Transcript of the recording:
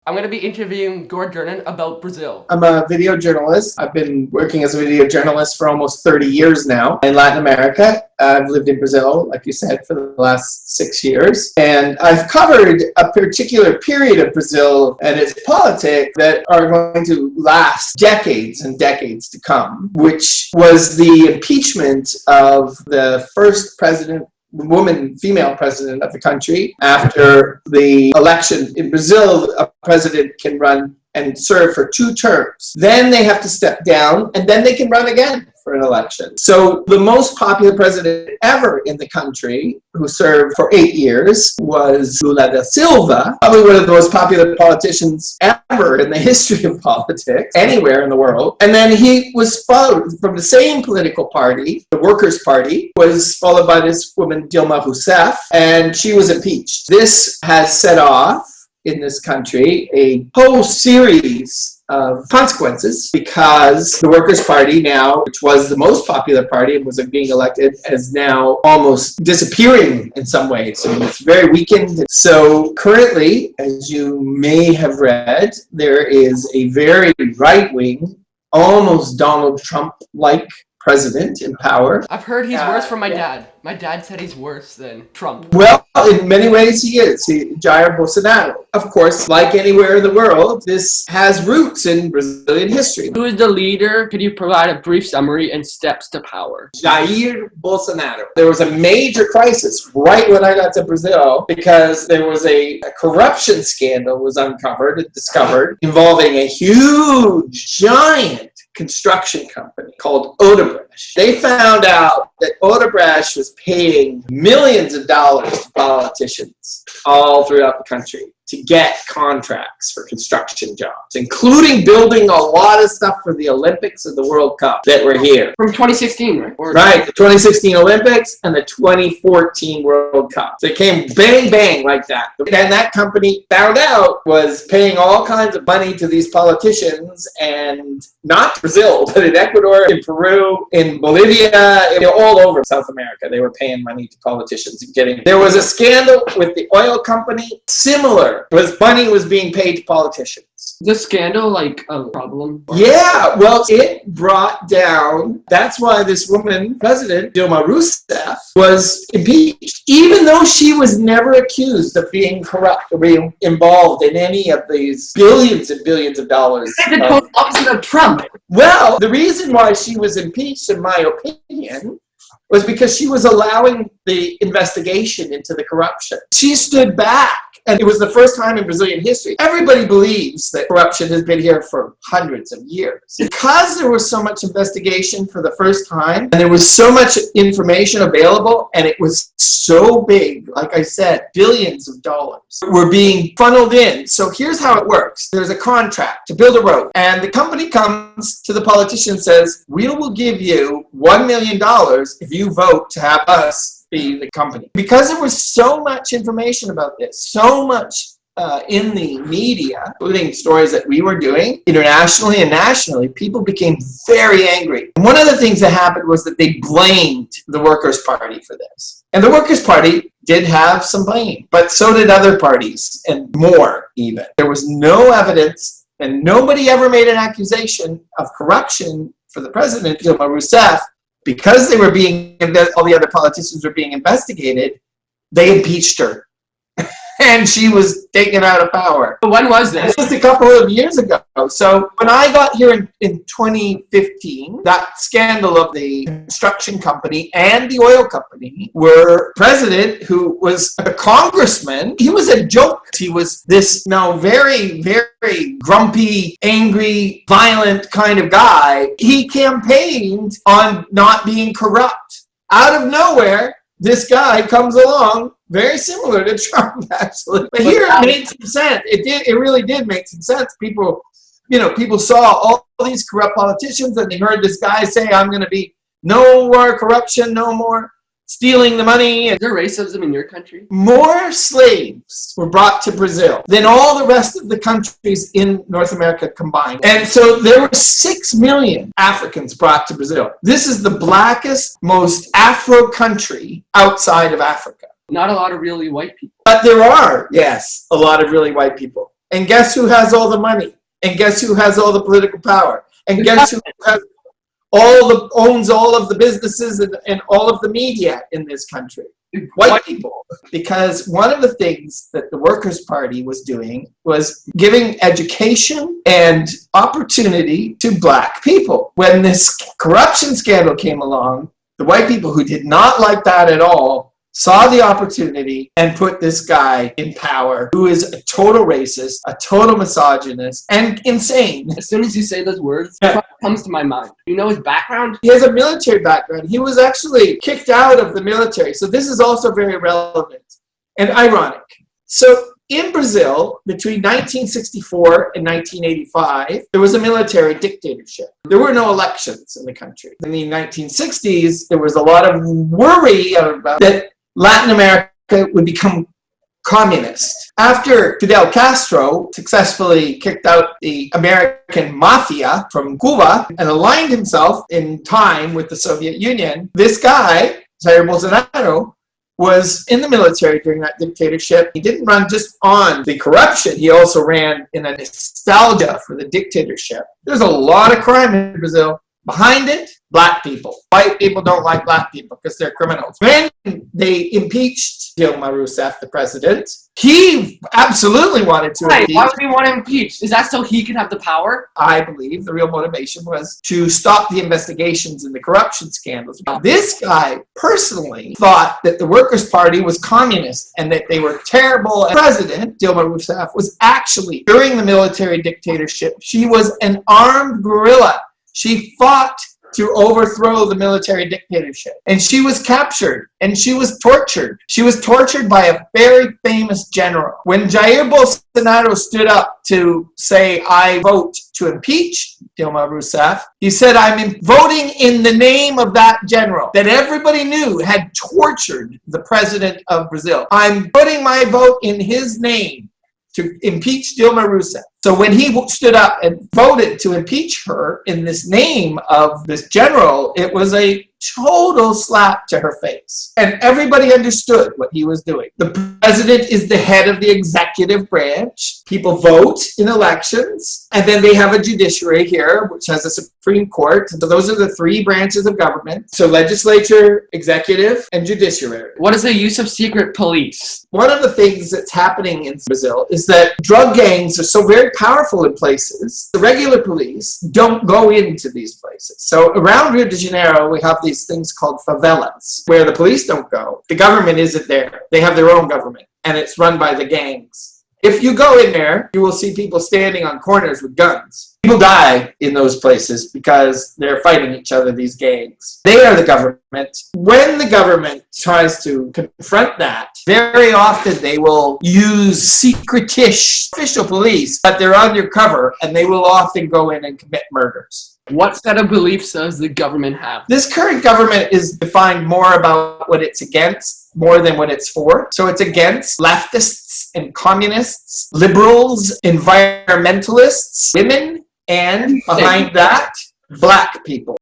I'm going to be interviewing Gord Jernan about Brazil. I'm a video journalist. I've been working as a video journalist for almost 30 years now in Latin America. I've lived in Brazil, like you said, for the last 6 years. And I've covered a particular period of Brazil and its politics that are going to last decades and decades to come, which was the impeachment of the first president, female president of the country. After the election in Brazil, a president can run and serve for 2 terms. Then they have to step down, and then they can run again for an election. So the most popular president ever in the country, who served for 8 years, was Lula da Silva, probably one of the most popular politicians ever in the history of politics, anywhere in the world. And then he was followed from the same political party, the Workers' Party, was followed by this woman, Dilma Rousseff, and she was impeached. This has set off in this country a whole series of consequences, because the Workers' Party now, which was the most popular party and was being elected, is now almost disappearing in some ways. I mean, it's very weakened. So currently, as you may have read, there is a very right-wing, almost Donald Trump-like president in power. I've heard he's worse for my dad. My dad said he's worse than Trump. Well, in many ways he is. Jair Bolsonaro. Of course, like anywhere in the world, this has roots in Brazilian history. Who is the leader? Could you provide a brief summary and steps to power? Jair Bolsonaro. There was a major crisis right when I got to Brazil, because there was a corruption scandal was discovered involving a huge, giant construction company called Odebrecht. They found out that Odebrecht was paying millions of dollars to politicians all throughout the country to get contracts for construction jobs, including building a lot of stuff for the Olympics and the World Cup that were here. From 2016, right? Right, the 2016 Olympics and the 2014 World Cup. They came bang, bang like that. And that company found out was paying all kinds of money to these politicians, and not Brazil, but in Ecuador, in Peru, in Bolivia, all over South America. They were paying money to politicians and getting. There was a scandal with the oil company, similar. Money was being paid to politicians. Is this scandal like a problem? Yeah, well, it brought down, that's why this woman, President Dilma Rousseff, was impeached, even though she was never accused of being corrupt or being involved in any of these billions and billions of dollars. It's the total opposite of Trump. Well, the reason why she was impeached, in my opinion, was because she was allowing the investigation into the corruption. She stood back. And it was the first time in Brazilian history. Everybody believes that corruption has been here for hundreds of years. Because there was so much investigation for the first time, and there was so much information available, and it was so big, like I said, billions of dollars were being funneled in. So here's how it works. There's a contract to build a road, and the company comes to the politician and says, we will give you $1 million if you vote to have us be the company. Because there was so much information about this, so much in the media, including stories that we were doing internationally and nationally, people became very angry. And one of the things that happened was that they blamed the Workers' Party for this. And the Workers' Party did have some blame, but so did other parties, and more even. There was no evidence, and nobody ever made an accusation of corruption for the president, Dilma Rousseff. Because they were all the other politicians were being investigated, they impeached her. And she was taken out of power. When was this? Just a couple of years ago. So when I got here in 2015, that scandal of the construction company and the oil company were president, who was a congressman. He was a joke. He was this now very, very grumpy, angry, violent kind of guy. He campaigned on not being corrupt. Out of nowhere, this guy comes along, very similar to Trump, actually. But here it made some sense. It really did make some sense. People saw all these corrupt politicians, and they heard this guy say, I'm going to be no more corruption, no more stealing the money. Is there racism in your country? More slaves were brought to Brazil than all the rest of the countries in North America combined. And so there were 6 million Africans brought to Brazil. This is the blackest, most Afro country outside of Africa. Not a lot of really white people. But there are, yes, a lot of really white people. And guess who has all the money? And guess who has all the political power? And guess who has owns all of the businesses and all of the media in this country? White people. Because one of the things that the Workers' Party was doing was giving education and opportunity to black people. When this corruption scandal came along, the white people who did not like that at all saw the opportunity and put this guy in power who is a total racist, a total misogynist, and insane. As soon as you say those words, what comes to my mind? You know his background? He has a military background. He was actually kicked out of the military. So this is also very relevant and ironic. So in Brazil, between 1964 and 1985, there was a military dictatorship. There were no elections in the country. In the 1960s, there was a lot of worry about that Latin America would become communist. After Fidel Castro successfully kicked out the American mafia from Cuba and aligned himself in time with the Soviet Union, this guy, Jair Bolsonaro, was in the military during that dictatorship. He didn't run just on the corruption. He also ran in a nostalgia for the dictatorship. There's a lot of crime in Brazil. Behind it, black people. White people don't like black people because they're criminals. When they impeached Dilma Rousseff, the president, he absolutely wanted to impeach. Why would he want to impeach? Is that so he can have the power? I believe the real motivation was to stop the investigations and the corruption scandals. This guy personally thought that the Workers' Party was communist and that they were terrible. And President Dilma Rousseff was actually, during the military dictatorship, she was an armed guerrilla. She fought to overthrow the military dictatorship. And she was captured and she was tortured. She was tortured by a very famous general. When Jair Bolsonaro stood up to say, I vote to impeach Dilma Rousseff, he said, I'm voting in the name of that general that everybody knew had tortured the president of Brazil. I'm putting my vote in his name to impeach Dilma Rousseff. So when he stood up and voted to impeach her in this name of this general, it was a total slap to her face. And everybody understood what he was doing. The president is the head of the executive branch. People vote in elections. And then they have a judiciary here, which has a Supreme Court. So those are the three branches of government. So legislature, executive, and judiciary. What is the use of secret police? One of the things that's happening in Brazil is that drug gangs are so very powerful in places. The regular police don't go into these places. So around Rio de Janeiro, we have these things called favelas, where the police don't go. The government isn't there. They have their own government, and it's run by the gangs. If you go in there, you will see people standing on corners with guns. People die in those places because they're fighting each other, these gangs. They are the government. When the government tries to confront that, very often they will use secretish official police, but they're undercover, and they will often go in and commit murders. What set of beliefs does the government have? This current government is defined more about what it's against more than what it's for. So it's against leftists and communists, liberals, environmentalists, women, and behind that, black people.